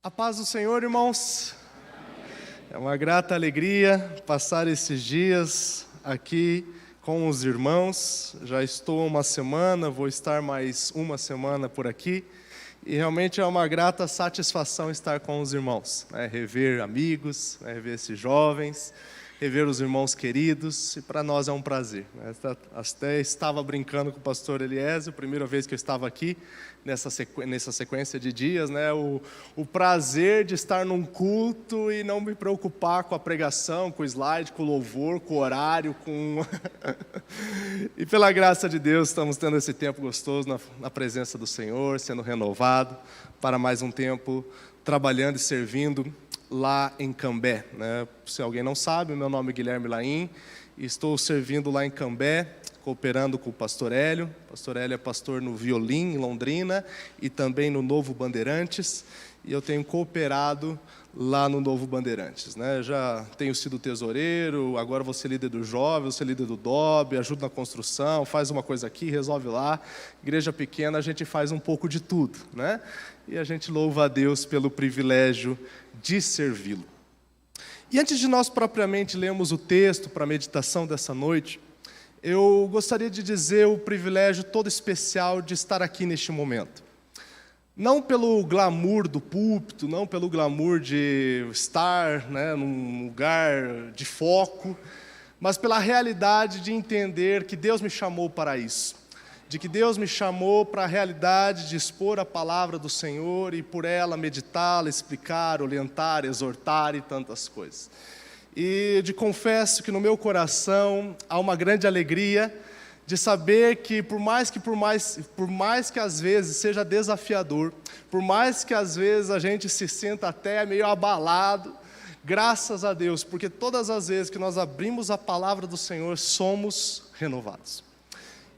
A paz do Senhor, irmãos. É uma grata alegria passar esses dias aqui com os irmãos. Já estou uma semana, vou estar mais uma semana por aqui. E realmente é uma grata satisfação estar com os irmãos, né? Rever amigos, né? Rever esses jovens, rever os irmãos queridos, e para nós é um prazer, né? Até estava brincando com o pastor Eliezer, a primeira vez que eu estava aqui, nessa sequência de dias, né? O prazer de estar num culto e não me preocupar com a pregação, com o slide, com o louvor, com o horário, com... E pela graça de Deus estamos tendo esse tempo gostoso na presença do Senhor, sendo renovado para mais um tempo trabalhando e servindo lá em Cambé, né? Se alguém não sabe, meu nome é Guilherme Laim e estou servindo lá em Cambé, cooperando com o pastor Hélio. O pastor Hélio é pastor no Violim, em Londrina, e também no Novo Bandeirantes, e eu tenho cooperado lá no Novo Bandeirantes, né? Já tenho sido tesoureiro, agora vou ser líder do jovem, vou ser líder do DOB, ajudo na construção, faz uma coisa aqui, resolve lá. Igreja pequena, a gente faz um pouco de tudo, né? E a gente louva a Deus pelo privilégio de servi-lo. E antes de nós propriamente lermos o texto para a meditação dessa noite, eu gostaria de dizer o privilégio todo especial de estar aqui neste momento. Não pelo glamour do púlpito, não pelo glamour de estar, né, num lugar de foco, mas pela realidade de entender que Deus me chamou para isso. De que Deus me chamou para a realidade de expor a palavra do Senhor e por ela meditá-la, explicar, orientar, exortar e tantas coisas. E confesso que no meu coração há uma grande alegria de saber que por mais que às vezes seja desafiador, por mais que às vezes a gente se sinta até meio abalado, graças a Deus, porque todas as vezes que nós abrimos a palavra do Senhor, somos renovados.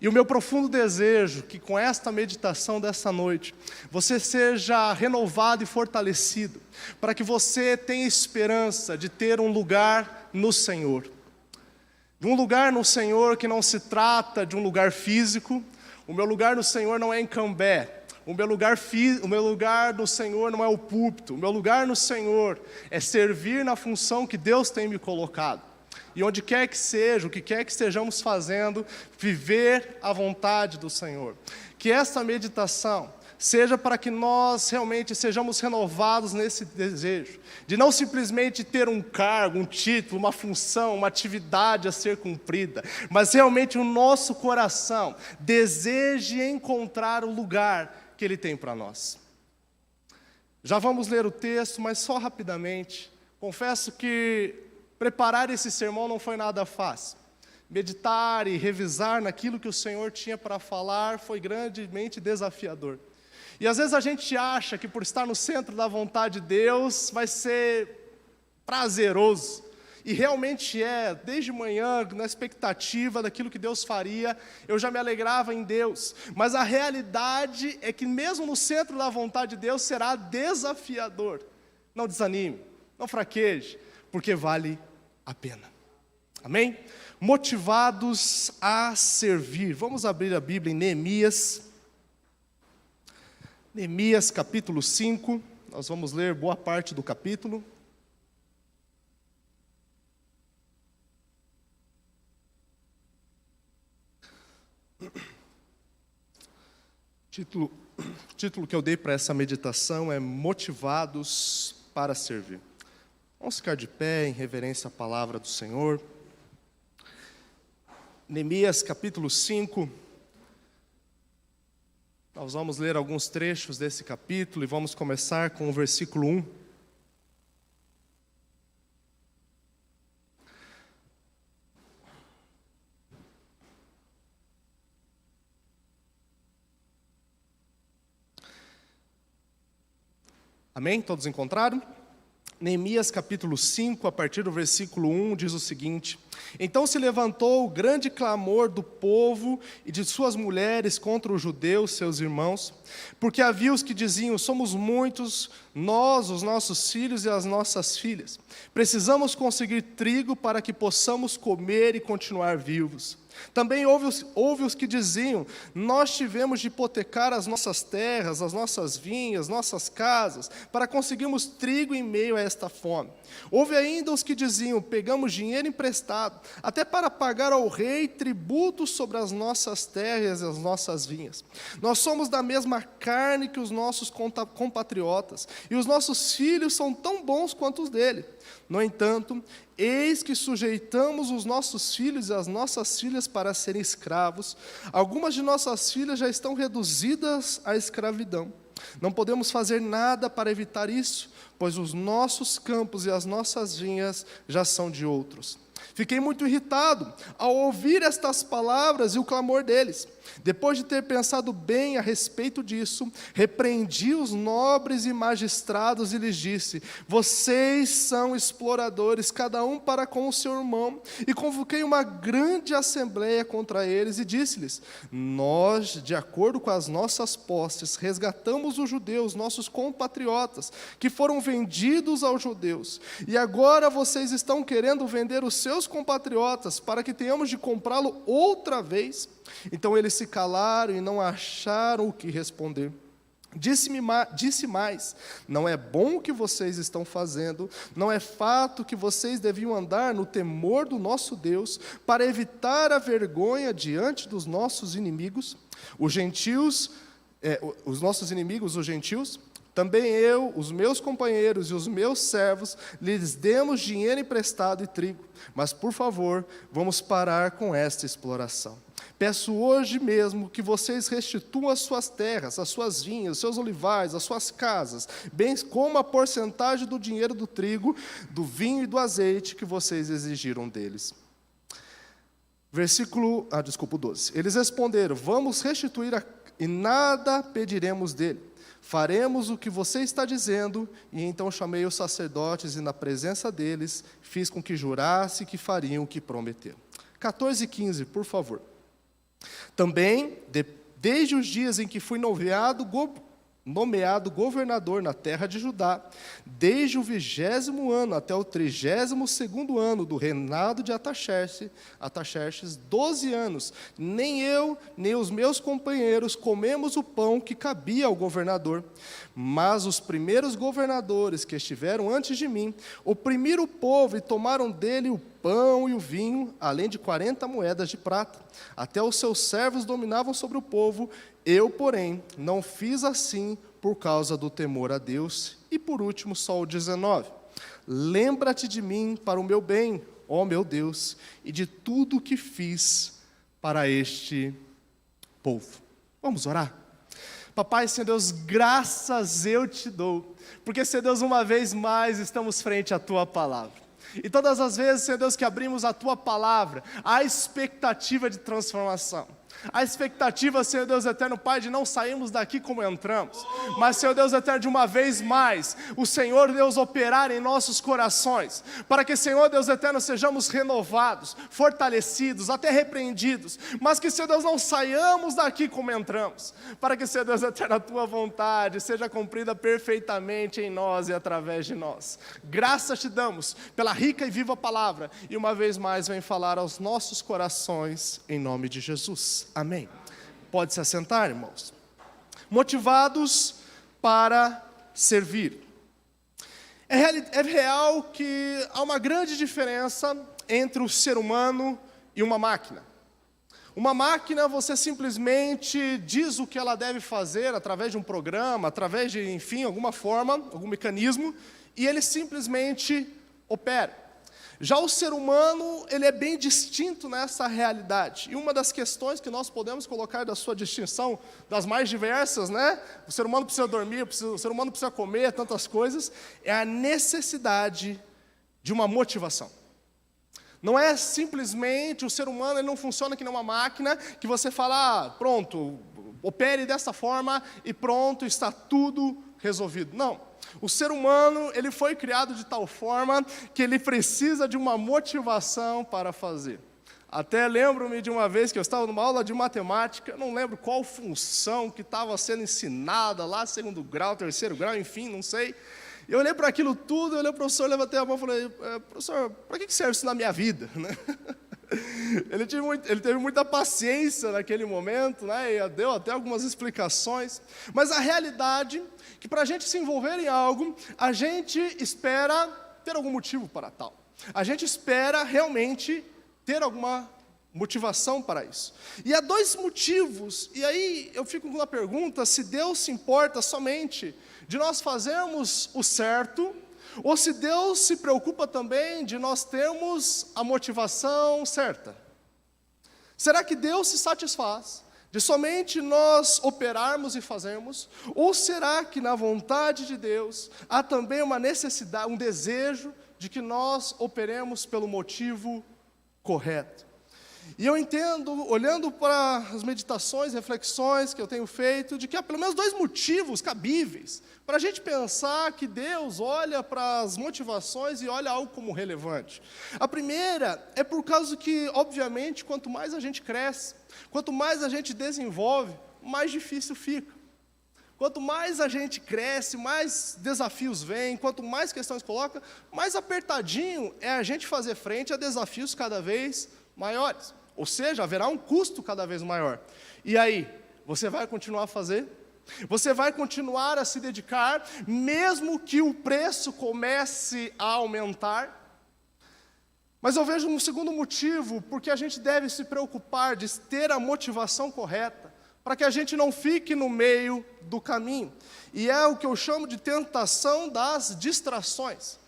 E o meu profundo desejo que com esta meditação dessa noite, você seja renovado e fortalecido, para que você tenha esperança de ter um lugar no Senhor. De um lugar no Senhor que não se trata de um lugar físico. O meu lugar no Senhor não é em Cambé. O meu lugar no Senhor não é o púlpito. O meu lugar no Senhor é servir na função que Deus tem me colocado. E onde quer que seja, o que quer que estejamos fazendo, viver a vontade do Senhor. Que esta meditação seja para que nós realmente sejamos renovados nesse desejo, de não simplesmente ter um cargo, um título, uma função, uma atividade a ser cumprida, mas realmente o nosso coração deseje encontrar o lugar que Ele tem para nós. Já vamos ler o texto, mas só rapidamente. Confesso que preparar esse sermão não foi nada fácil. Meditar e revisar naquilo que o Senhor tinha para falar foi grandemente desafiador. E às vezes a gente acha que por estar no centro da vontade de Deus vai ser prazeroso. E realmente é, desde manhã, na expectativa daquilo que Deus faria, eu já me alegrava em Deus. Mas a realidade é que mesmo no centro da vontade de Deus será desafiador. Não desanime, não fraqueje, porque vale a pena. Amém? Motivados a servir. Vamos abrir a Bíblia em Neemias. Neemias capítulo 5. Nós vamos ler boa parte do capítulo. Título que eu dei para essa meditação é Motivados para servir. Vamos ficar de pé em reverência à palavra do Senhor. Neemias capítulo 5. Nós vamos ler alguns trechos desse capítulo e vamos começar com o versículo 1. Amém? Todos encontraram? Neemias capítulo 5, a partir do versículo 1, diz o seguinte: Então se levantou o grande clamor do povo e de suas mulheres contra os judeus, seus irmãos, porque havia os que diziam: somos muitos, nós, os nossos filhos e as nossas filhas. Precisamos conseguir trigo para que possamos comer e continuar vivos. Também houve os que diziam: nós tivemos de hipotecar as nossas terras, as nossas vinhas, nossas casas, para conseguirmos trigo em meio a esta fome. Houve ainda os que diziam: pegamos dinheiro emprestado, até para pagar ao rei tributos sobre as nossas terras e as nossas vinhas. Nós somos da mesma carne que os nossos compatriotas, e os nossos filhos são tão bons quanto os dele. No entanto, eis que sujeitamos os nossos filhos e as nossas filhas para serem escravos. Algumas de nossas filhas já estão reduzidas à escravidão. Não podemos fazer nada para evitar isso, pois os nossos campos e as nossas vinhas já são de outros. Fiquei muito irritado ao ouvir estas palavras e o clamor deles. Depois de ter pensado bem a respeito disso, repreendi os nobres e magistrados e lhes disse: vocês são exploradores, cada um para com o seu irmão. E convoquei uma grande assembleia contra eles e disse-lhes: nós, de acordo com as nossas posses, resgatamos os judeus, nossos compatriotas, que foram vendidos aos judeus. E agora vocês estão querendo vender os seus compatriotas para que tenhamos de comprá-lo outra vez? Então eles se calaram e não acharam o que responder. Disse mais: não é bom o que vocês estão fazendo, não é fato que vocês deviam andar no temor do nosso Deus, para evitar a vergonha diante dos nossos inimigos, os nossos inimigos, os gentios? Também eu, os meus companheiros e os meus servos, lhes demos dinheiro emprestado e trigo. Mas, por favor, vamos parar com esta exploração. Peço hoje mesmo que vocês restituam as suas terras, as suas vinhas, os seus olivais, as suas casas, bem como a porcentagem do dinheiro do trigo, do vinho e do azeite que vocês exigiram deles. Versículo 12. Eles responderam: vamos restituir e nada pediremos dele. Faremos o que você está dizendo. E então chamei os sacerdotes e na presença deles fiz com que jurasse que fariam o que prometeram. 14 e 15, por favor. Também, desde os dias em que fui nomeado governador na terra de Judá, desde o 20º ano até o 32º ano do reinado de Artaxerxes, 12 anos, nem eu, nem os meus companheiros comemos o pão que cabia ao governador. Mas os primeiros governadores que estiveram antes de mim oprimiram o povo e tomaram dele o pão e o vinho, além de 40 moedas de prata. Até os seus servos dominavam sobre o povo. Eu, porém, não fiz assim por causa do temor a Deus. E por último, só o 19. Lembra-te de mim para o meu bem, ó meu Deus, e de tudo o que fiz para este povo. Vamos orar? Papai, Senhor Deus, graças eu te dou, porque, Senhor Deus, uma vez mais estamos frente à Tua palavra. E todas as vezes, Senhor Deus, que abrimos a Tua palavra, há expectativa de transformação. A expectativa, Senhor Deus eterno, Pai, de não sairmos daqui como entramos, mas, Senhor Deus eterno, de uma vez mais, o Senhor Deus operar em nossos corações, para que, Senhor Deus eterno, sejamos renovados, fortalecidos, até repreendidos, mas que, Senhor Deus, não saiamos daqui como entramos, para que, Senhor Deus eterno, a Tua vontade seja cumprida perfeitamente em nós e através de nós. Graças te damos pela rica e viva palavra, e uma vez mais vem falar aos nossos corações, em nome de Jesus. Amém. Pode se assentar, irmãos. Motivados para servir. É real que há uma grande diferença entre o ser humano e uma máquina. Uma máquina, você simplesmente diz o que ela deve fazer através de um programa, através de, enfim, alguma forma, algum mecanismo, e ele simplesmente opera. Já o ser humano, ele é bem distinto nessa realidade. E uma das questões que nós podemos colocar da sua distinção, das mais diversas, né? O ser humano precisa dormir, o ser humano precisa comer, tantas coisas, é a necessidade de uma motivação. Não é simplesmente, o ser humano ele não funciona que nem uma máquina, que você fala, pronto, opere dessa forma e pronto, está tudo resolvido. Não. O ser humano, ele foi criado de tal forma que ele precisa de uma motivação para fazer. Até lembro-me de uma vez que eu estava numa aula de matemática, não lembro qual função que estava sendo ensinada lá, segundo grau, terceiro grau, enfim, não sei. Eu olhei para aquilo tudo, eu olhei para o professor, levantei a mão e falei, professor, para que serve isso na minha vida? Ele teve muita paciência naquele momento, né, e deu até algumas explicações, mas a realidade é que para a gente se envolver em algo, a gente espera ter algum motivo para tal. A gente espera realmente ter alguma motivação para isso. E há dois motivos, e aí eu fico com a pergunta se Deus se importa somente de nós fazermos o certo, ou se Deus se preocupa também de nós termos a motivação certa. Será que Deus se satisfaz de somente nós operarmos e fazermos? Ou será que na vontade de Deus há também uma necessidade, um desejo de que nós operemos pelo motivo correto? E eu entendo, olhando para as meditações, reflexões que eu tenho feito, de que há pelo menos dois motivos cabíveis para a gente pensar que Deus olha para as motivações e olha algo como relevante. A primeira é por causa que, obviamente, quanto mais a gente cresce, quanto mais a gente desenvolve, mais difícil fica. Quanto mais a gente cresce, mais desafios vêm, quanto mais questões coloca, mais apertadinho é a gente fazer frente a desafios cada vez maiores. Ou seja, haverá um custo cada vez maior. E aí, você vai continuar a fazer? Você vai continuar a se dedicar, mesmo que o preço comece a aumentar? Mas eu vejo um segundo motivo, porque a gente deve se preocupar de ter a motivação correta, para que a gente não fique no meio do caminho. E é o que eu chamo de tentação das distrações.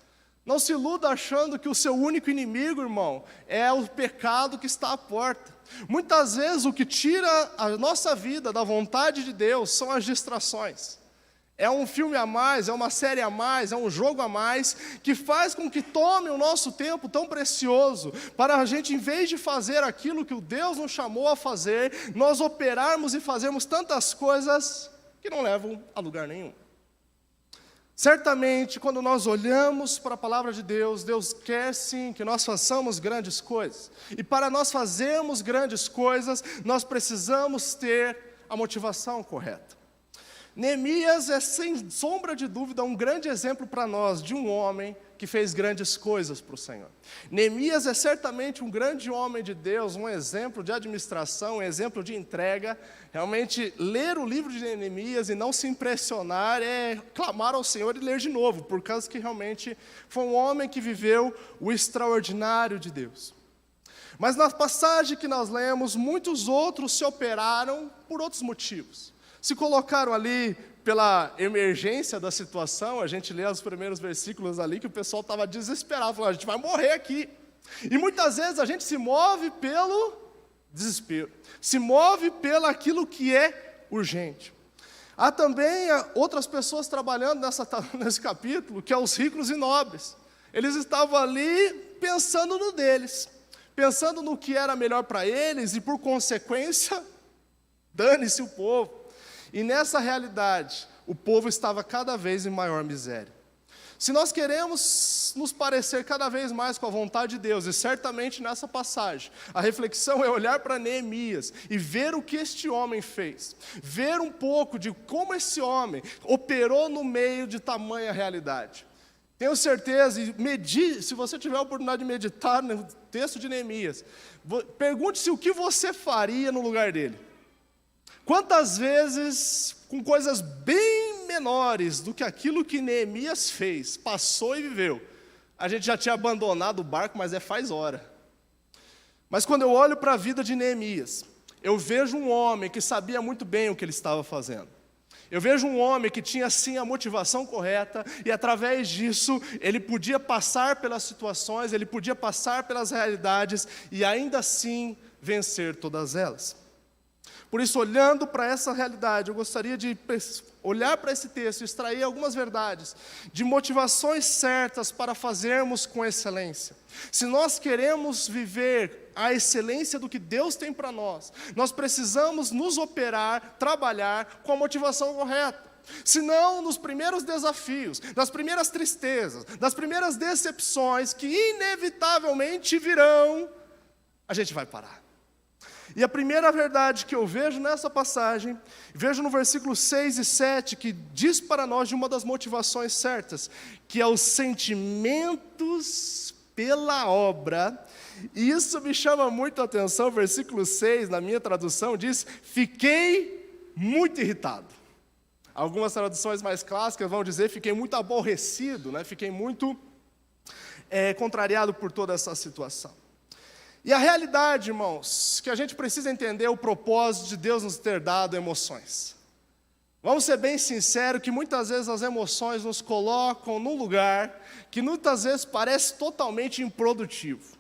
Não se iluda achando que o seu único inimigo, irmão, é o pecado que está à porta. Muitas vezes o que tira a nossa vida da vontade de Deus são as distrações. É um filme a mais, é uma série a mais, é um jogo a mais, que faz com que tome o nosso tempo tão precioso, para a gente, em vez de fazer aquilo que o Deus nos chamou a fazer, nós operarmos e fazermos tantas coisas que não levam a lugar nenhum. Certamente, quando nós olhamos para a palavra de Deus, Deus quer sim que nós façamos grandes coisas. E para nós fazermos grandes coisas, nós precisamos ter a motivação correta. Neemias é, sem sombra de dúvida, um grande exemplo para nós de um homem que fez grandes coisas para o Senhor. Neemias é certamente um grande homem de Deus, um exemplo de administração, um exemplo de entrega. Realmente, ler o livro de Neemias e não se impressionar é clamar ao Senhor e ler de novo, por causa que realmente foi um homem que viveu o extraordinário de Deus. Mas na passagem que nós lemos, muitos outros se operaram por outros motivos. Se colocaram ali pela emergência da situação, a gente lê os primeiros versículos ali, que o pessoal estava desesperado, falando, a gente vai morrer aqui. E muitas vezes a gente se move pelo desespero, se move pelo aquilo que é urgente. Há também outras pessoas trabalhando nesse capítulo, que é os ricos e nobres. Eles estavam ali pensando no deles, pensando no que era melhor para eles, e por consequência, dane-se o povo. E nessa realidade, o povo estava cada vez em maior miséria. Se nós queremos nos parecer cada vez mais com a vontade de Deus, e certamente nessa passagem, a reflexão é olhar para Neemias e ver o que este homem fez, ver um pouco de como esse homem operou no meio de tamanha realidade. Tenho certeza, e se você tiver a oportunidade de meditar no texto de Neemias, pergunte-se o que você faria no lugar dele. Quantas vezes, com coisas bem menores do que aquilo que Neemias fez, passou e viveu, a gente já tinha abandonado o barco, mas faz hora. Mas quando eu olho para a vida de Neemias, eu vejo um homem que sabia muito bem o que ele estava fazendo. Eu vejo um homem que tinha sim a motivação correta, e através disso ele podia passar pelas situações, ele podia passar pelas realidades e ainda assim vencer todas elas. Por isso, olhando para essa realidade, eu gostaria de olhar para esse texto e extrair algumas verdades, de motivações certas para fazermos com excelência. Se nós queremos viver a excelência do que Deus tem para nós, nós precisamos nos operar, trabalhar com a motivação correta. senão nos primeiros desafios, nas primeiras tristezas, nas primeiras decepções que inevitavelmente virão, a gente vai parar. E a primeira verdade que eu vejo nessa passagem, vejo no versículo 6 e 7, que diz para nós de uma das motivações certas, que é os sentimentos pela obra. E isso me chama muito a atenção. Versículo 6, na minha tradução, diz: fiquei muito irritado. Algumas traduções mais clássicas vão dizer: fiquei muito aborrecido, né? Fiquei muito contrariado por toda essa situação. E a realidade, irmãos, que a gente precisa entender o propósito de Deus nos ter dado emoções. Vamos ser bem sinceros que muitas vezes as emoções nos colocam num lugar que muitas vezes parece totalmente improdutivo.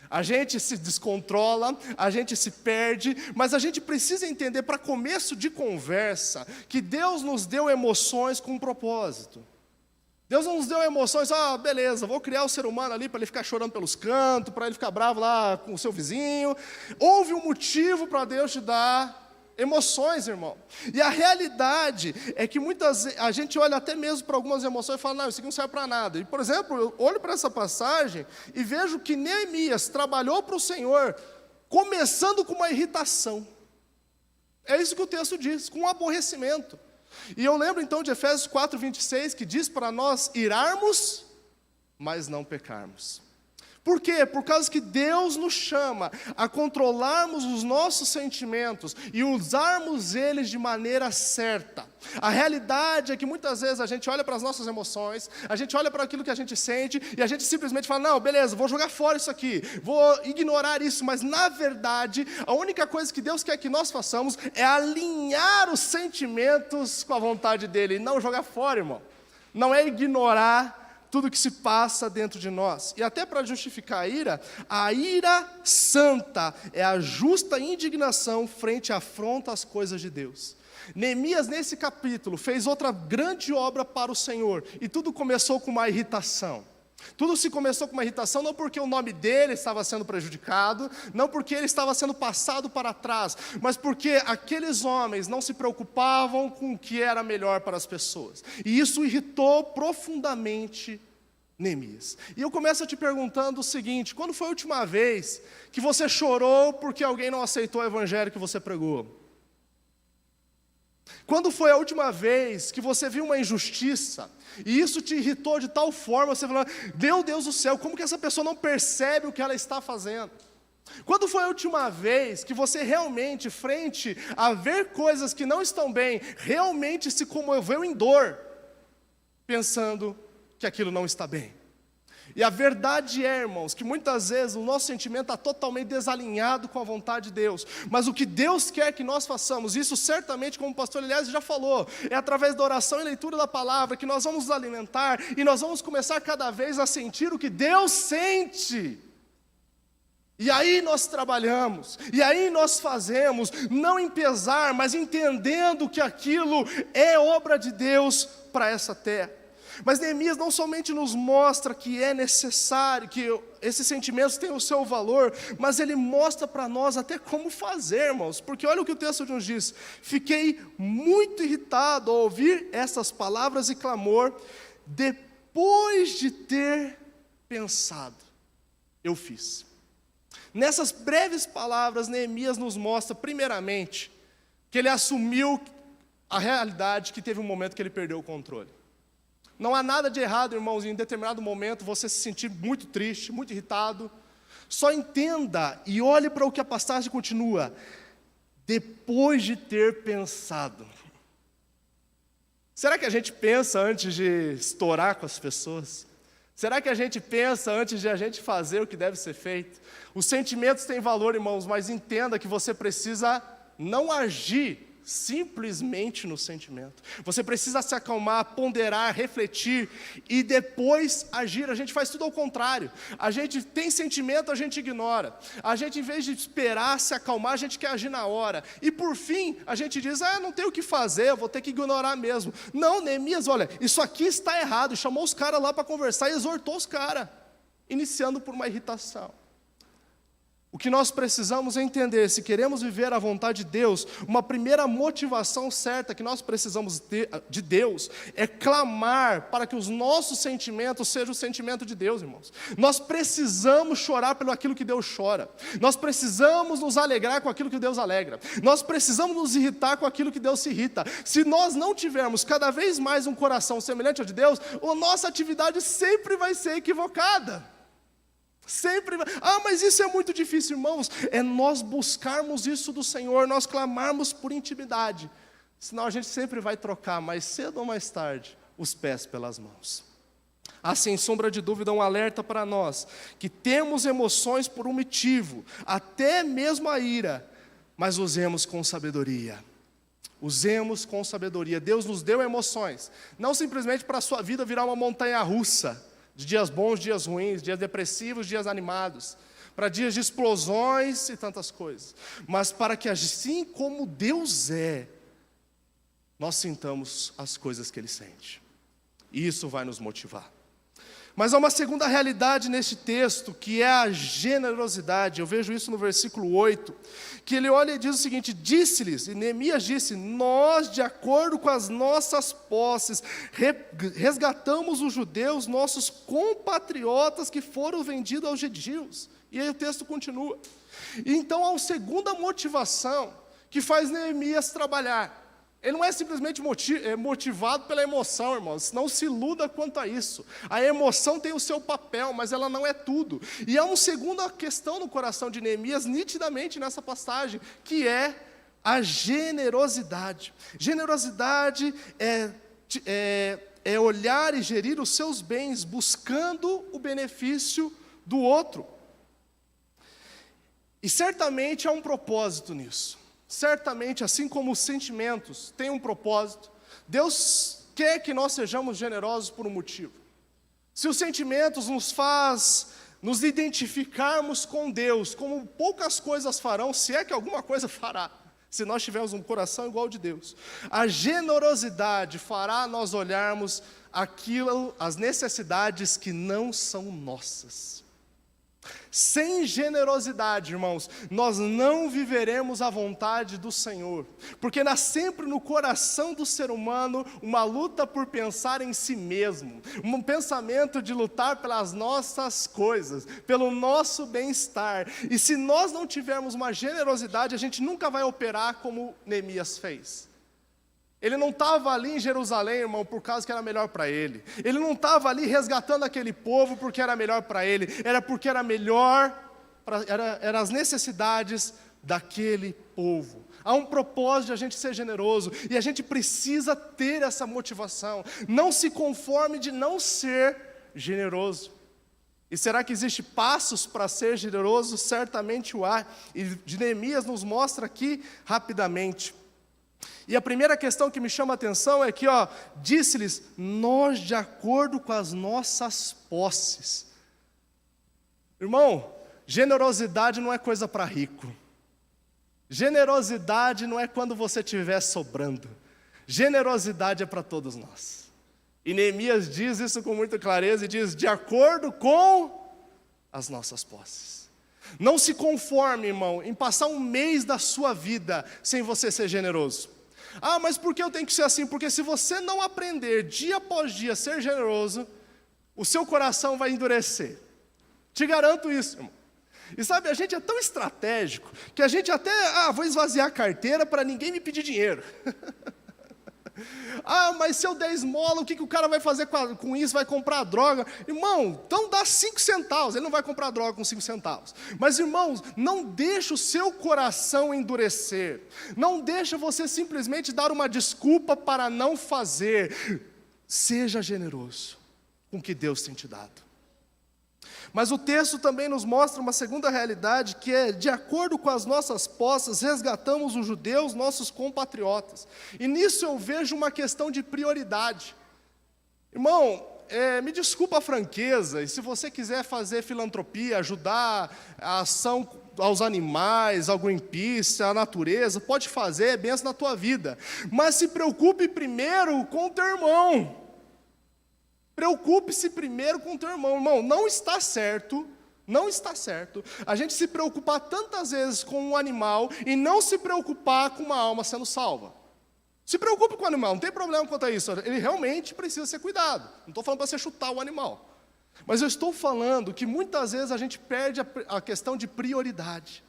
A gente se descontrola, a gente se perde, mas a gente precisa entender, para começo de conversa, que Deus nos deu emoções com um propósito. Deus não nos deu emoções, beleza, vou criar o ser humano ali para ele ficar chorando pelos cantos, para ele ficar bravo lá com o seu vizinho. Houve um motivo para Deus te dar emoções, irmão. E a realidade é que muitas vezes a gente olha até mesmo para algumas emoções e fala: não, isso aqui não serve para nada. E, por exemplo, eu olho para essa passagem e vejo que Neemias trabalhou para o Senhor, começando com uma irritação. É isso que o texto diz, com um aborrecimento. E eu lembro então de Efésios 4:26, que diz para nós irarmos, mas não pecarmos. Por quê? Por causa que Deus nos chama a controlarmos os nossos sentimentos e usarmos eles de maneira certa. A realidade é que muitas vezes a gente olha para as nossas emoções, a gente olha para aquilo que a gente sente e a gente simplesmente fala: não, beleza, vou jogar fora isso aqui, vou ignorar isso. Mas na verdade, a única coisa que Deus quer que nós façamos é alinhar os sentimentos com a vontade dEle, e não jogar fora, irmão. Não é ignorar tudo que se passa dentro de nós. E até para justificar a ira santa é a justa indignação frente à afronta às coisas de Deus. Neemias, nesse capítulo, fez outra grande obra para o Senhor, e tudo começou com uma irritação. Tudo se começou com uma irritação, não porque o nome dele estava sendo prejudicado, não porque ele estava sendo passado para trás, mas porque aqueles homens não se preocupavam com o que era melhor para as pessoas. E isso irritou profundamente Neemias. E eu começo te perguntando o seguinte: quando foi a última vez que você chorou porque alguém não aceitou o evangelho que você pregou? Quando foi a última vez que você viu uma injustiça e isso te irritou de tal forma, você falou: meu Deus do céu, como que essa pessoa não percebe o que ela está fazendo? Quando foi a última vez que você realmente, frente a ver coisas que não estão bem, realmente se comoveu em dor, pensando que aquilo não está bem? E a verdade é, irmãos, que muitas vezes o nosso sentimento está totalmente desalinhado com a vontade de Deus. Mas o que Deus quer que nós façamos, isso certamente, como o pastor Elias já falou, é através da oração e leitura da palavra que nós vamos nos alimentar e nós vamos começar cada vez a sentir o que Deus sente. E aí nós trabalhamos, e aí nós fazemos, não em pesar, mas entendendo que aquilo é obra de Deus para essa terra. Mas Neemias não somente nos mostra que é necessário, que esses sentimentos têm o seu valor, mas ele mostra para nós até como fazer, irmãos. Porque olha o que o texto nos diz: fiquei muito irritado ao ouvir essas palavras e clamor, depois de ter pensado, eu fiz. Nessas breves palavras, Neemias nos mostra, primeiramente, que ele assumiu a realidade que teve um momento que ele perdeu o controle. Não há nada de errado, irmãos, em determinado momento você se sentir muito triste, muito irritado. Só entenda e olhe para o que a passagem continua: depois de ter pensado. Será que a gente pensa antes de estourar com as pessoas? Será que a gente pensa antes de a gente fazer o que deve ser feito? Os sentimentos têm valor, irmãos, mas entenda que você precisa não agir simplesmente no sentimento. Você precisa se acalmar, ponderar, refletir e depois agir. A gente faz tudo ao contrário. A gente tem sentimento, a gente ignora. A gente, em vez de esperar se acalmar, a gente quer agir na hora. E por fim, a gente diz: não tenho o que fazer, eu vou ter que ignorar mesmo. Não, Neemias, olha, isso aqui está errado. Chamou os caras lá para conversar e exortou os caras, iniciando por uma irritação. O O que nós precisamos entender, se queremos viver a vontade de Deus, uma primeira motivação certa que nós precisamos de Deus é clamar para que os nossos sentimentos sejam o sentimento de Deus, irmãos. Nós precisamos chorar pelo aquilo que Deus chora. Nós precisamos nos alegrar com aquilo que Deus alegra. Nós precisamos nos irritar com aquilo que Deus se irrita. Se nós não tivermos cada vez mais um coração semelhante ao de Deus, a nossa atividade sempre vai ser equivocada. Sempre vai. Mas isso é muito difícil, irmãos. É nós buscarmos isso do Senhor, nós clamarmos por intimidade. Senão a gente sempre vai trocar, mais cedo ou mais tarde, os pés pelas mãos. Há sem sombra de dúvida um alerta para nós, que temos emoções por um motivo, até mesmo a ira, mas usemos com sabedoria. Usemos com sabedoria. Deus nos deu emoções, não simplesmente para a sua vida virar uma montanha russa, de dias bons, dias ruins, dias depressivos, dias animados, para dias de explosões e tantas coisas, mas para que assim como Deus é, nós sintamos as coisas que Ele sente, e isso vai nos motivar. Mas há uma segunda realidade neste texto, que é a generosidade. Eu vejo isso no versículo 8, que ele olha e diz o seguinte: disse-lhes, e Neemias disse, nós, de acordo com as nossas posses, resgatamos os judeus, nossos compatriotas que foram vendidos aos gentios. E aí o texto continua. E então há uma segunda motivação que faz Neemias trabalhar. Ele não é simplesmente motivado pela emoção, irmãos, não se iluda quanto a isso. A emoção tem o seu papel, mas ela não é tudo. E há uma segunda questão no coração de Neemias, nitidamente nessa passagem, que é a generosidade. Generosidade é olhar e gerir os seus bens, buscando o benefício do outro. E certamente há um propósito nisso. Certamente, assim como os sentimentos têm um propósito, Deus quer que nós sejamos generosos por um motivo. Se os sentimentos nos faz nos identificarmos com Deus, como poucas coisas farão, se é que alguma coisa fará, se nós tivermos um coração igual ao de Deus, a generosidade fará nós olharmos as necessidades que não são nossas. Sem generosidade, irmãos, nós não viveremos a vontade do Senhor, porque há sempre no coração do ser humano uma luta por pensar em si mesmo, um pensamento de lutar pelas nossas coisas, pelo nosso bem-estar. E se nós não tivermos uma generosidade, a gente nunca vai operar como Neemias fez. Ele não estava ali em Jerusalém, irmão, por causa que era melhor para ele. Ele não estava ali resgatando aquele povo porque era melhor para ele. Era porque era melhor, eram as necessidades daquele povo. Há um propósito de a gente ser generoso, e a gente precisa ter essa motivação. Não se conforme de não ser generoso. E será que existem passos para ser generoso? Certamente o há. E Neemias nos mostra aqui rapidamente. E a primeira questão que me chama a atenção é que, disse-lhes, nós de acordo com as nossas posses. Irmão, generosidade não é coisa para rico. Generosidade não é quando você estiver sobrando. Generosidade é para todos nós. E Neemias diz isso com muita clareza e diz, de acordo com as nossas posses. Não se conforme, irmão, em passar um mês da sua vida sem você ser generoso. Mas por que eu tenho que ser assim? Porque se você não aprender dia após dia a ser generoso, o seu coração vai endurecer. Te garanto isso, irmão. E sabe, a gente é tão estratégico que a gente até, vou esvaziar a carteira para ninguém me pedir dinheiro. Mas se eu der esmola, o que o cara vai fazer com isso? Vai comprar droga? Irmão, então dá 5 centavos. Ele não vai comprar droga com 5 centavos. Mas, irmãos, não deixa o seu coração endurecer. Não deixa você simplesmente dar uma desculpa para não fazer. Seja generoso com o que Deus tem te dado. Mas o texto também nos mostra uma segunda realidade, que é, de acordo com as nossas posses, resgatamos os judeus, nossos compatriotas. E nisso eu vejo uma questão de prioridade. Irmão, me desculpa a franqueza, e se você quiser fazer filantropia, ajudar a ação aos animais, ao Greenpeace, à natureza, pode fazer, é bênção na tua vida. Mas se preocupe primeiro com o teu irmão. Preocupe-se primeiro com o teu irmão. Irmão, não está certo Não está certo a gente se preocupar tantas vezes com um animal e não se preocupar com uma alma sendo salva. Se preocupe com o animal, não tem problema quanto a isso. Ele realmente precisa ser cuidado. Não estou falando para você chutar o animal. Mas eu estou falando que muitas vezes a gente perde a questão de prioridade.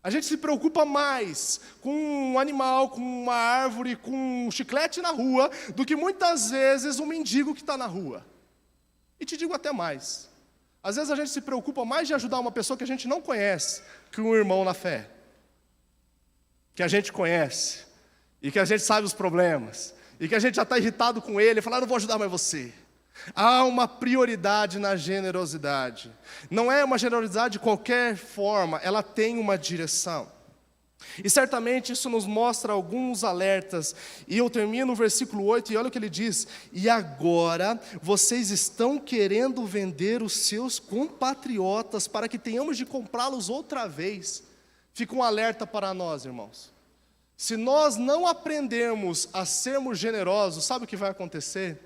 A gente se preocupa mais com um animal, com uma árvore, com um chiclete na rua, do que muitas vezes um mendigo que está na rua. E te digo até mais. Às vezes a gente se preocupa mais de ajudar uma pessoa que a gente não conhece, que um irmão na fé. Que a gente conhece, e que a gente sabe os problemas, e que a gente já está irritado com ele, e fala, não vou ajudar mais você. Há uma prioridade na generosidade. Não é uma generosidade de qualquer forma, ela tem uma direção. E certamente isso nos mostra alguns alertas. E eu termino no versículo 8 e olha o que ele diz: e agora vocês estão querendo vender os seus compatriotas para que tenhamos de comprá-los outra vez. Fica um alerta para nós, irmãos. Se nós não aprendermos a sermos generosos, sabe o que vai acontecer?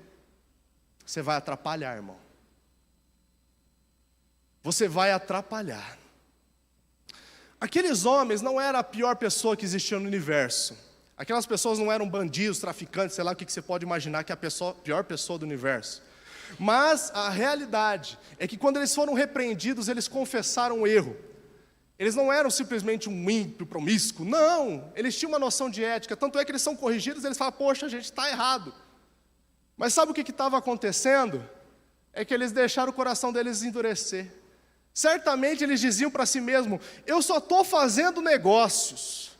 Você vai atrapalhar, irmão. Você vai atrapalhar. Aqueles homens não eram a pior pessoa que existia no universo. Aquelas pessoas não eram bandidos, traficantes, sei lá o que você pode imaginar que é a pior pessoa do universo. Mas a realidade é que quando eles foram repreendidos, eles confessaram o erro. Eles não eram simplesmente um ímpio promíscuo, não. Eles tinham uma noção de ética, tanto é que eles são corrigidos, eles falam, poxa, a gente está errado. Mas sabe o que estava acontecendo? É que eles deixaram o coração deles endurecer. Certamente eles diziam para si mesmos, eu só estou fazendo negócios.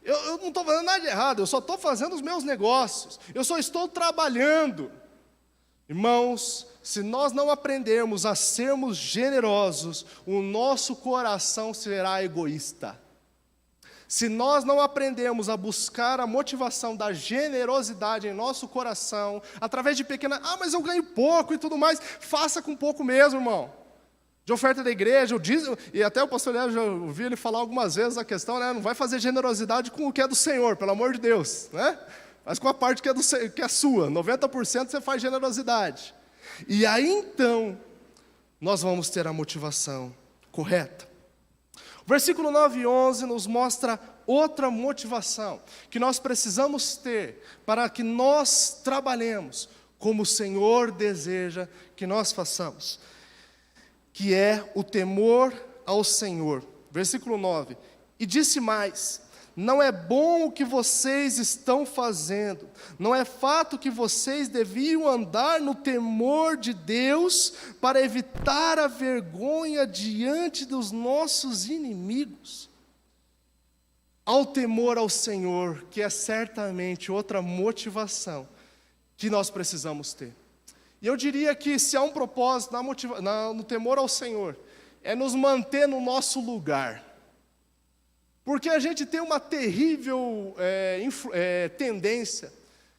Eu não estou fazendo nada de errado, eu só estou fazendo os meus negócios. Eu só estou trabalhando. Irmãos, se nós não aprendermos a sermos generosos, o nosso coração será egoísta. Se nós não aprendermos a buscar a motivação da generosidade em nosso coração, através de pequenas, mas eu ganho pouco e tudo mais, faça com pouco mesmo, irmão. De oferta da igreja, e até o pastor Léo já ouvi ele falar algumas vezes a questão, né? Não vai fazer generosidade com o que é do Senhor, pelo amor de Deus, né? Mas com a parte que é sua, 90% você faz generosidade. E aí então, nós vamos ter a motivação correta. O versículo 9 e 11 nos mostra outra motivação que nós precisamos ter para que nós trabalhemos como o Senhor deseja que nós façamos, que é o temor ao Senhor. Versículo 9, e disse mais, não é bom o que vocês estão fazendo, não é fato que vocês deviam andar no temor de Deus para evitar a vergonha diante dos nossos inimigos. Ao temor ao Senhor, que é certamente outra motivação que nós precisamos ter. E eu diria que se há um propósito no temor ao Senhor, é nos manter no nosso lugar. Porque a gente tem uma terrível tendência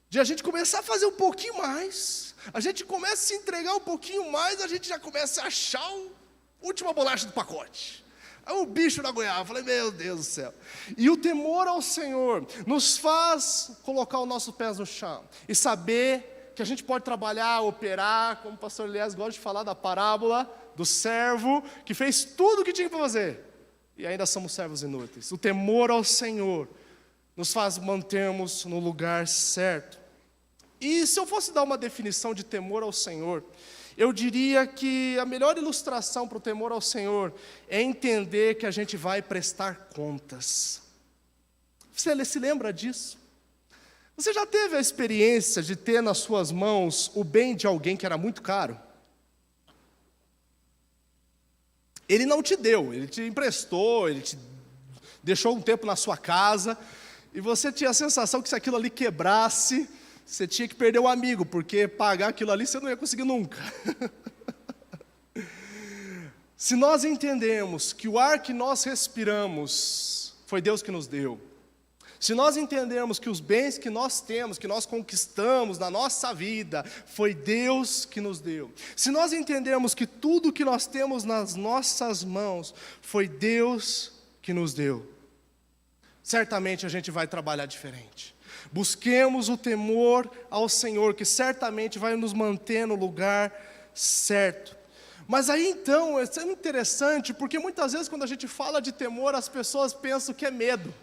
de a gente começar a fazer um pouquinho mais. A gente começa a se entregar um pouquinho mais, a gente já começa a achar a última bolacha do pacote. Aí o bicho da goiaba, eu falei, meu Deus do céu. E o temor ao Senhor nos faz colocar os nossos pés no chão e saber que a gente pode trabalhar, operar, como o pastor Elias gosta de falar da parábola do servo que fez tudo o que tinha para fazer. E ainda somos servos inúteis. O temor ao Senhor nos faz mantermos no lugar certo. E se eu fosse dar uma definição de temor ao Senhor, eu diria que a melhor ilustração para o temor ao Senhor é entender que a gente vai prestar contas. Você se lembra disso? Você já teve a experiência de ter nas suas mãos o bem de alguém que era muito caro? Ele não te deu, ele te emprestou, ele te deixou um tempo na sua casa, e você tinha a sensação que se aquilo ali quebrasse, você tinha que perder o amigo, porque pagar aquilo ali você não ia conseguir nunca. Se nós entendermos que o ar que nós respiramos foi Deus que nos deu, se nós entendermos que os bens que nós temos, que nós conquistamos na nossa vida, foi Deus que nos deu. Se nós entendermos que tudo que nós temos nas nossas mãos, foi Deus que nos deu, certamente a gente vai trabalhar diferente. Busquemos o temor ao Senhor, que certamente vai nos manter no lugar certo. Mas aí então, é muito interessante, porque muitas vezes quando a gente fala de temor, as pessoas pensam que é medo.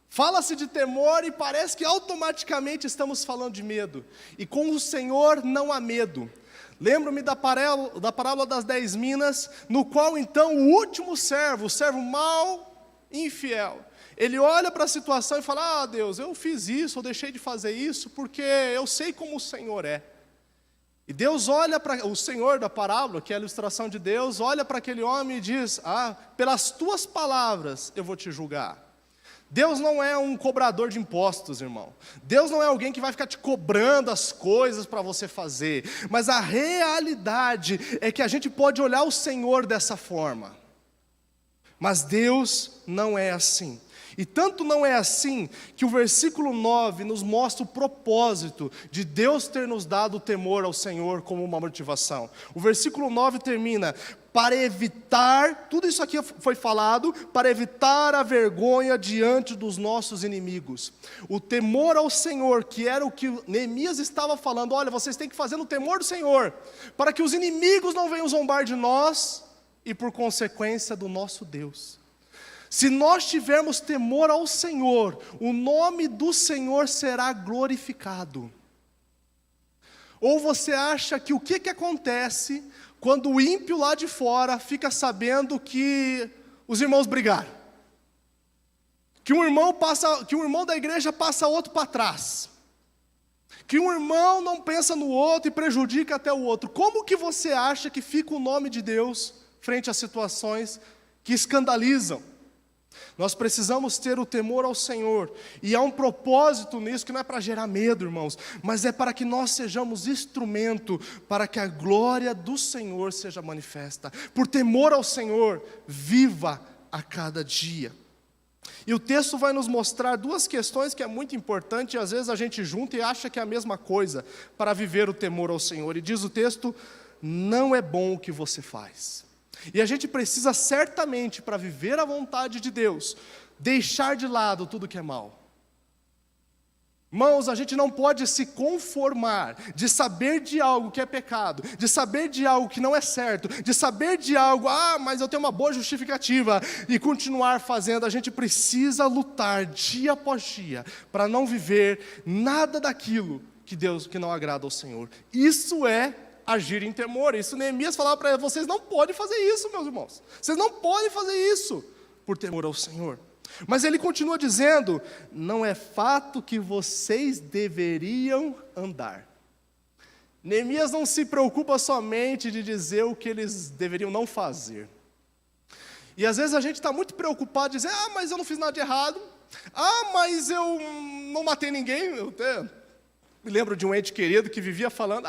Fala-se de temor e parece que automaticamente estamos falando de medo. E com o Senhor não há medo. Lembro-me da parábola das 10 minas, no qual então o último servo, o servo mau e infiel, ele olha para a situação e fala: Deus, eu fiz isso, eu deixei de fazer isso, porque eu sei como o Senhor é. E Deus olha para o Senhor da parábola, que é a ilustração de Deus, olha para aquele homem e diz: pelas tuas palavras eu vou te julgar. Deus não é um cobrador de impostos, irmão. Deus não é alguém que vai ficar te cobrando as coisas para você fazer. Mas a realidade é que a gente pode olhar o Senhor dessa forma. Mas Deus não é assim. E tanto não é assim, que o versículo 9 nos mostra o propósito de Deus ter nos dado o temor ao Senhor como uma motivação. O versículo 9 termina: para evitar, tudo isso aqui foi falado, para evitar a vergonha diante dos nossos inimigos. O temor ao Senhor, que era o que Neemias estava falando: olha, vocês têm que fazer no temor do Senhor, para que os inimigos não venham zombar de nós e por consequência do nosso Deus. Se nós tivermos temor ao Senhor, o nome do Senhor será glorificado. Ou você acha que o que acontece quando o ímpio lá de fora fica sabendo que os irmãos brigaram? Que um irmão da igreja passa outro para trás. Que um irmão não pensa no outro e prejudica até o outro. Como que você acha que fica o nome de Deus frente a situações que escandalizam? Nós precisamos ter o temor ao Senhor, e há um propósito nisso, que não é para gerar medo, irmãos, mas é para que nós sejamos instrumento, para que a glória do Senhor seja manifesta. Por temor ao Senhor, viva a cada dia. E o texto vai nos mostrar duas questões que é muito importante, e às vezes a gente junta e acha que é a mesma coisa, para viver o temor ao Senhor. E diz o texto: não é bom o que você faz. E a gente precisa certamente, para viver a vontade de Deus, deixar de lado tudo que é mal. Irmãos, a gente não pode se conformar de saber de algo que é pecado, de saber de algo que não é certo, de saber de algo, mas eu tenho uma boa justificativa, e continuar fazendo. A gente precisa lutar dia após dia, para não viver nada daquilo que não agrada ao Senhor. Isso é agir em temor. Isso Neemias falava para eles: vocês não podem fazer isso, meus irmãos. Vocês não podem fazer isso por temor ao Senhor. Mas ele continua dizendo: não é fato que vocês deveriam andar. Neemias não se preocupa somente de dizer o que eles deveriam não fazer. E às vezes a gente está muito preocupado de dizer: mas eu não fiz nada de errado. Mas eu não matei ninguém. Eu até me lembro de um ente querido que vivia falando: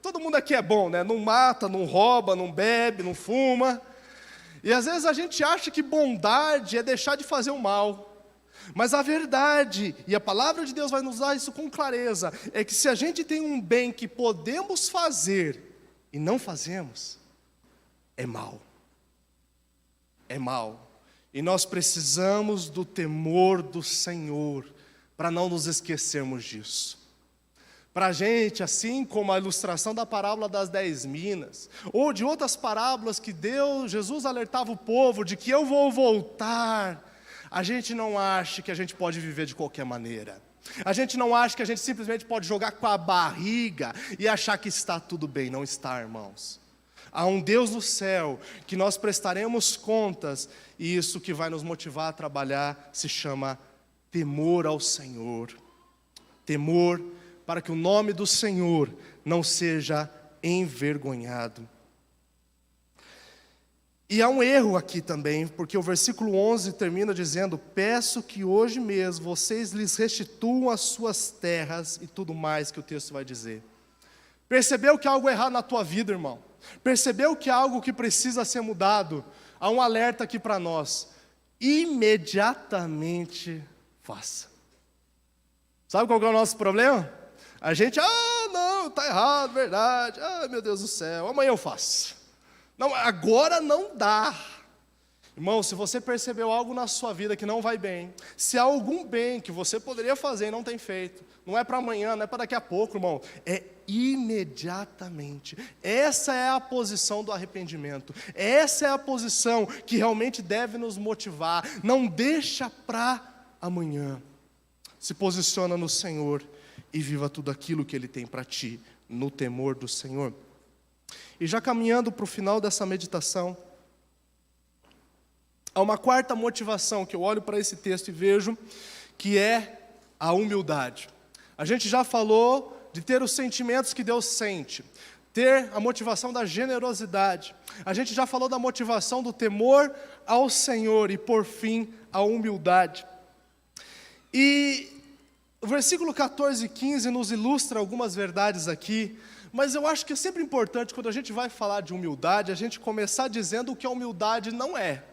todo mundo aqui é bom, né? Não mata, não rouba, não bebe, não fuma. E às vezes a gente acha que bondade é deixar de fazer o mal. Mas a verdade, e a palavra de Deus vai nos dar isso com clareza, é que se a gente tem um bem que podemos fazer e não fazemos, é mal. É mal. E nós precisamos do temor do Senhor, para não nos esquecermos disso. Para a gente, assim como a ilustração da parábola das 10 minas, ou de outras parábolas que Jesus alertava o povo de que eu vou voltar, a gente não acha que a gente pode viver de qualquer maneira. A gente não acha que a gente simplesmente pode jogar com a barriga e achar que está tudo bem. Não está, irmãos. Há um Deus no céu que nós prestaremos contas, e isso que vai nos motivar a trabalhar se chama temor ao Senhor. Temor para que o nome do Senhor não seja envergonhado. E há um erro aqui também, porque o versículo 11 termina dizendo: peço que hoje mesmo vocês lhes restituam as suas terras, e tudo mais que o texto vai dizer. Percebeu que há algo errado na tua vida, irmão? Percebeu que há algo que precisa ser mudado? Há um alerta aqui para nós: imediatamente faça. Sabe qual que é o nosso problema? A gente, não, está errado, verdade, meu Deus do céu, amanhã eu faço. Não, agora não dá. Irmão, se você percebeu algo na sua vida que não vai bem, se há algum bem que você poderia fazer e não tem feito, não é para amanhã, não é para daqui a pouco, irmão, é imediatamente. Essa é a posição do arrependimento, essa é a posição que realmente deve nos motivar. Não deixa para amanhã, se posiciona no Senhor e viva tudo aquilo que Ele tem para ti, no temor do Senhor. E já caminhando para o final dessa meditação, há uma quarta motivação que eu olho para esse texto e vejo, que é a humildade. A gente já falou de ter os sentimentos que Deus sente, ter a motivação da generosidade. A gente já falou da motivação do temor ao Senhor e, por fim, a humildade. E o versículo 14 e 15 nos ilustra algumas verdades aqui, mas eu acho que é sempre importante, quando a gente vai falar de humildade, a gente começar dizendo o que a humildade não é.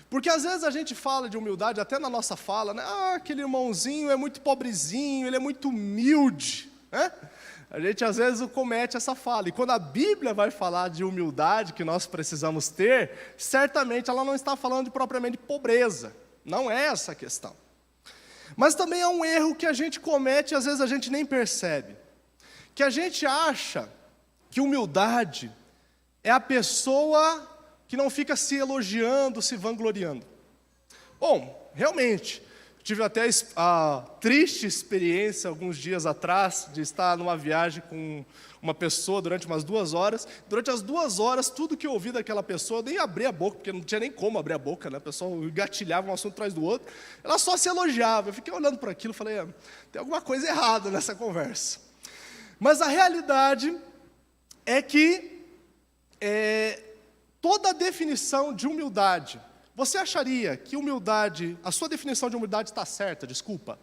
Porque às vezes a gente fala de humildade, até na nossa fala, né? Aquele irmãozinho é muito pobrezinho, ele é muito humilde, né? A gente às vezes comete essa fala, e quando a Bíblia vai falar de humildade que nós precisamos ter, certamente ela não está falando propriamente de pobreza, não é essa a questão. Mas também é um erro que a gente comete e às vezes a gente nem percebe, que a gente acha que humildade é a pessoa que não fica se elogiando, se vangloriando. Bom, realmente, tive até a triste experiência, alguns dias atrás, de estar numa viagem com uma pessoa durante umas 2 horas. Durante as 2 horas, tudo que eu ouvi daquela pessoa, eu nem abri a boca, porque não tinha nem como abrir a boca, né? A pessoa engatilhava um assunto atrás do outro, ela só se elogiava. Eu fiquei olhando para aquilo e falei, tem alguma coisa errada nessa conversa. Mas a realidade é que toda a definição de humildade, você acharia que humildade, a sua definição de humildade está certa, desculpa,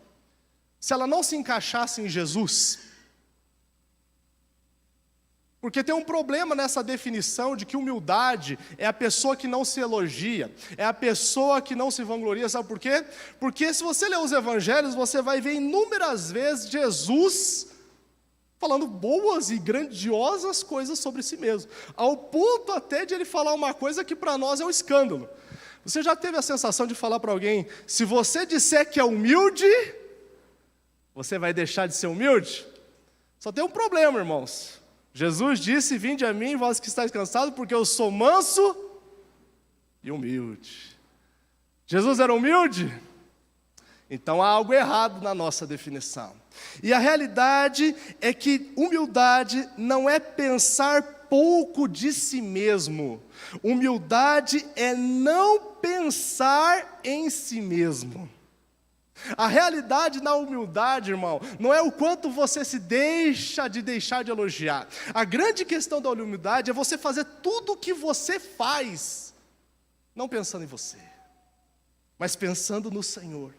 se ela não se encaixasse em Jesus? Porque tem um problema nessa definição de que humildade é a pessoa que não se elogia, é a pessoa que não se vangloria, sabe por quê? Porque se você ler os evangelhos, você vai ver inúmeras vezes Jesus falando boas e grandiosas coisas sobre si mesmo, ao ponto até de ele falar uma coisa que para nós é um escândalo. Você já teve a sensação de falar para alguém, se você disser que é humilde, você vai deixar de ser humilde? Só tem um problema, irmãos. Jesus disse, vinde a mim, vós que estáis cansados, porque eu sou manso e humilde. Jesus era humilde? Então há algo errado na nossa definição. E a realidade é que humildade não é pensar pouco de si mesmo. Humildade é não pensar em si mesmo. A realidade na humildade, irmão, não é o quanto você se deixar de elogiar. A grande questão da humildade é você fazer tudo o que você faz, não pensando em você, mas pensando no Senhor.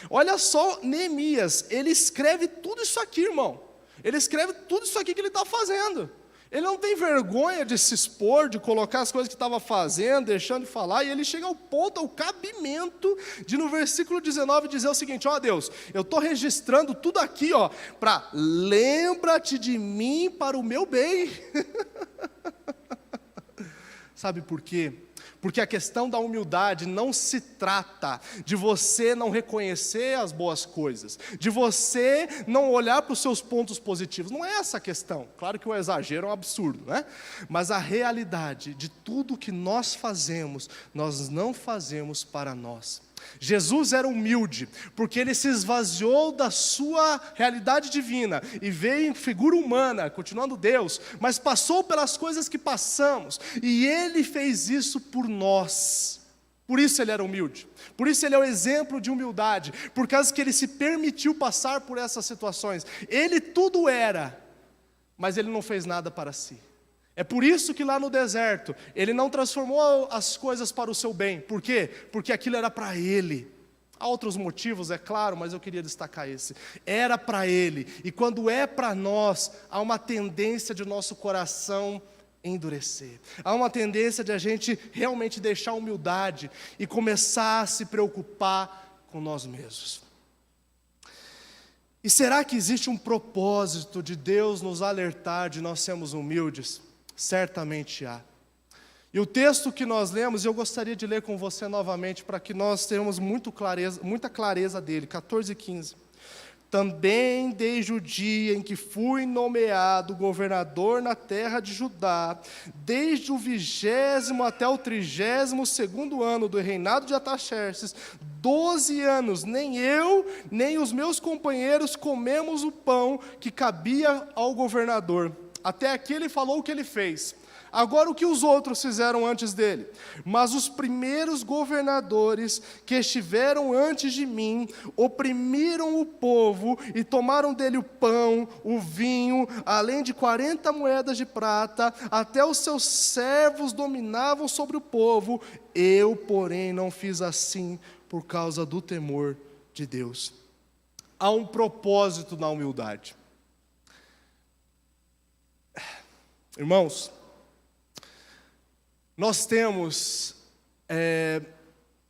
Olha só Neemias, ele escreve tudo isso aqui, irmão. Ele escreve tudo isso aqui que ele está fazendo. Ele não tem vergonha de se expor, de colocar as coisas que estava fazendo, deixando de falar, e ele chega ao ponto, ao cabimento, de no versículo 19 dizer o seguinte, Deus, eu estou registrando tudo aqui, para lembra-te de mim para o meu bem. Sabe por quê? Porque a questão da humildade não se trata de você não reconhecer as boas coisas, de você não olhar para os seus pontos positivos. Não é essa a questão. Claro que o exagero é um absurdo, né? Mas a realidade de tudo que nós fazemos, nós não fazemos para nós. Jesus era humilde, porque ele se esvaziou da sua realidade divina e veio em figura humana, continuando Deus, mas passou pelas coisas que passamos, e ele fez isso por nós. Por isso ele era humilde, por isso ele é o exemplo de humildade, por causa que ele se permitiu passar por essas situações. Ele tudo era, mas ele não fez nada para si. É por isso que lá no deserto, ele não transformou as coisas para o seu bem. Por quê? Porque aquilo era para ele. Há outros motivos, é claro, mas eu queria destacar esse. Era para ele. E quando é para nós, há uma tendência de nosso coração endurecer. Há uma tendência de a gente realmente deixar a humildade e começar a se preocupar com nós mesmos. E será que existe um propósito de Deus nos alertar de nós sermos humildes? Certamente há. E o texto que nós lemos, eu gostaria de ler com você novamente, para que nós tenhamos muita clareza dele, 14 e 15. Também desde o dia em que fui nomeado governador na terra de Judá, desde o 20º até o 32º ano do reinado de Artaxerxes, 12 anos, nem eu, nem os meus companheiros comemos o pão que cabia ao governador. Até aqui ele falou o que ele fez. Agora o que os outros fizeram antes dele? Mas os primeiros governadores que estiveram antes de mim, oprimiram o povo e tomaram dele o pão, o vinho, além de 40 moedas de prata, até os seus servos dominavam sobre o povo. Eu, porém, não fiz assim por causa do temor de Deus. Há um propósito na humildade. Irmãos, nós temos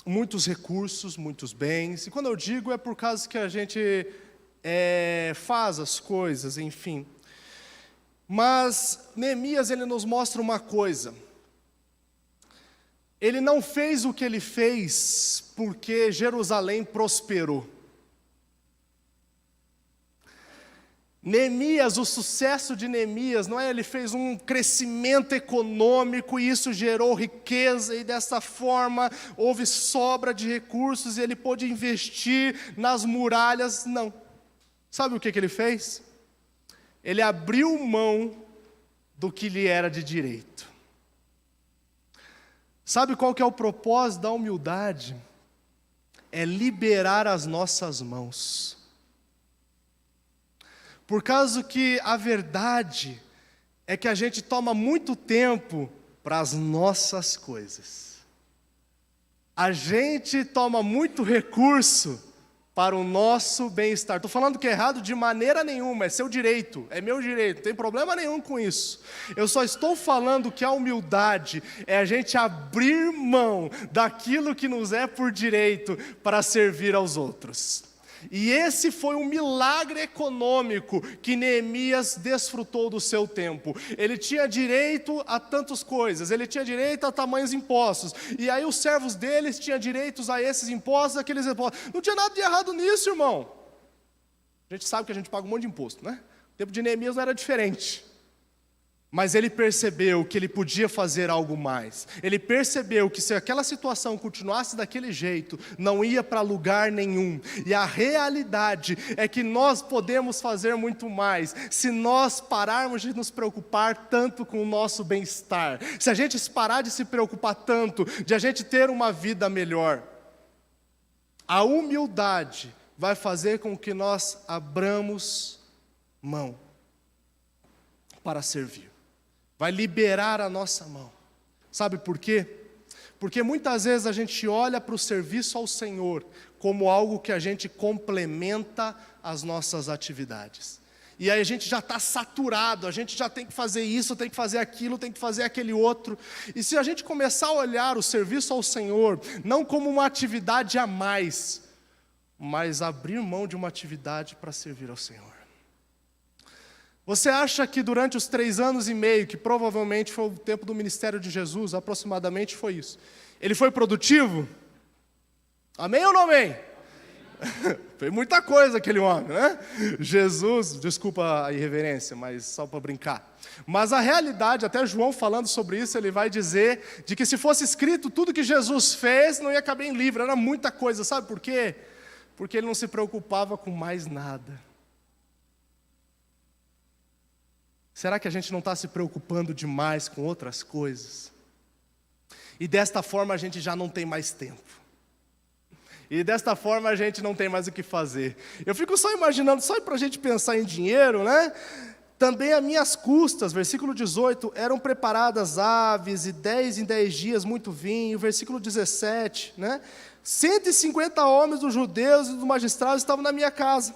muitos recursos, muitos bens, e quando eu digo é por causa que a gente faz as coisas, enfim. Mas Neemias, ele nos mostra uma coisa. Ele não fez o que ele fez porque Jerusalém prosperou. Neemias, o sucesso de Neemias, não é? Ele fez um crescimento econômico e isso gerou riqueza e dessa forma houve sobra de recursos e ele pôde investir nas muralhas, não. Sabe o que ele fez? Ele abriu mão do que lhe era de direito. Sabe qual que é o propósito da humildade? É liberar as nossas mãos. Por causa que a verdade é que a gente toma muito tempo para as nossas coisas. A gente toma muito recurso para o nosso bem-estar. Estou falando que é errado de maneira nenhuma, é seu direito, é meu direito, não tem problema nenhum com isso. Eu só estou falando que a humildade é a gente abrir mão daquilo que nos é por direito para servir aos outros. E esse foi um milagre econômico que Neemias desfrutou do seu tempo. Ele tinha direito a tantas coisas, ele tinha direito a tamanhos impostos, e aí os servos deles tinham direitos a esses impostos, aqueles impostos. Não tinha nada de errado nisso, irmão. A gente sabe que a gente paga um monte de imposto, né? O tempo de Neemias não era diferente. Mas ele percebeu que ele podia fazer algo mais. Ele percebeu que se aquela situação continuasse daquele jeito, não ia para lugar nenhum. E a realidade é que nós podemos fazer muito mais se nós pararmos de nos preocupar tanto com o nosso bem-estar. Se a gente parar de se preocupar tanto, de a gente ter uma vida melhor. A humildade vai fazer com que nós abramos mão para servir. Vai liberar a nossa mão. Sabe por quê? Porque muitas vezes a gente olha para o serviço ao Senhor como algo que a gente complementa as nossas atividades. E aí a gente já está saturado, a gente já tem que fazer isso, tem que fazer aquilo, tem que fazer aquele outro. E se a gente começar a olhar o serviço ao Senhor, não como uma atividade a mais, mas abrir mão de uma atividade para servir ao Senhor. Você acha que durante os 3 anos e meio, que provavelmente foi o tempo do ministério de Jesus, aproximadamente foi isso, ele foi produtivo? Amém ou não amém? Fez muita coisa aquele homem, né? Jesus, desculpa a irreverência, mas só para brincar. Mas a realidade, até João falando sobre isso, ele vai dizer de que se fosse escrito tudo que Jesus fez, não ia caber em livro, era muita coisa, sabe por quê? Porque ele não se preocupava com mais nada. Será que a gente não está se preocupando demais com outras coisas? E desta forma a gente já não tem mais tempo. E desta forma a gente não tem mais o que fazer. Eu fico só imaginando, só para a gente pensar em dinheiro, né? Também a minhas custas, versículo 18, eram preparadas aves e 10 em 10 dias muito vinho. Versículo 17, né? 150 homens dos judeus e dos magistrados estavam na minha casa.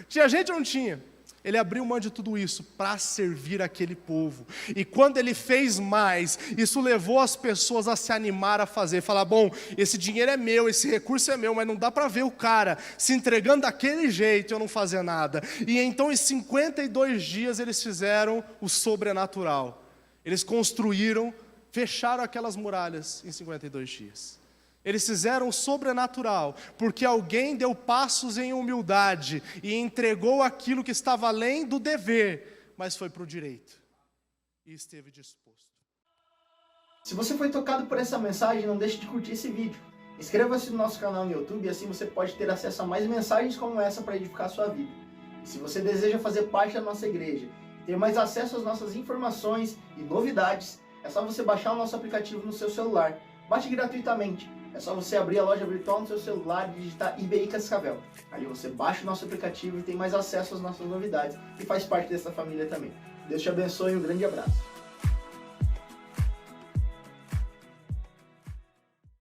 Tinha gente ou não tinha? Ele abriu mão de tudo isso para servir aquele povo. E quando ele fez mais, isso levou as pessoas a se animar a fazer. Falar, bom, esse dinheiro é meu, esse recurso é meu, mas não dá para ver o cara se entregando daquele jeito e eu não fazer nada. E então em 52 dias eles fizeram o sobrenatural. Eles construíram, fecharam aquelas muralhas em 52 dias. Eles fizeram o sobrenatural, porque alguém deu passos em humildade e entregou aquilo que estava além do dever, mas foi para o direito e esteve disposto. Se você foi tocado por essa mensagem, não deixe de curtir esse vídeo. Inscreva-se no nosso canal no YouTube e assim você pode ter acesso a mais mensagens como essa para edificar a sua vida. E se você deseja fazer parte da nossa igreja e ter mais acesso às nossas informações e novidades, é só você baixar o nosso aplicativo no seu celular. Baixe gratuitamente. É só você abrir a loja virtual no seu celular e digitar IBI Cascavel. Ali você baixa o nosso aplicativo e tem mais acesso às nossas novidades e faz parte dessa família também. Deus te abençoe e um grande abraço.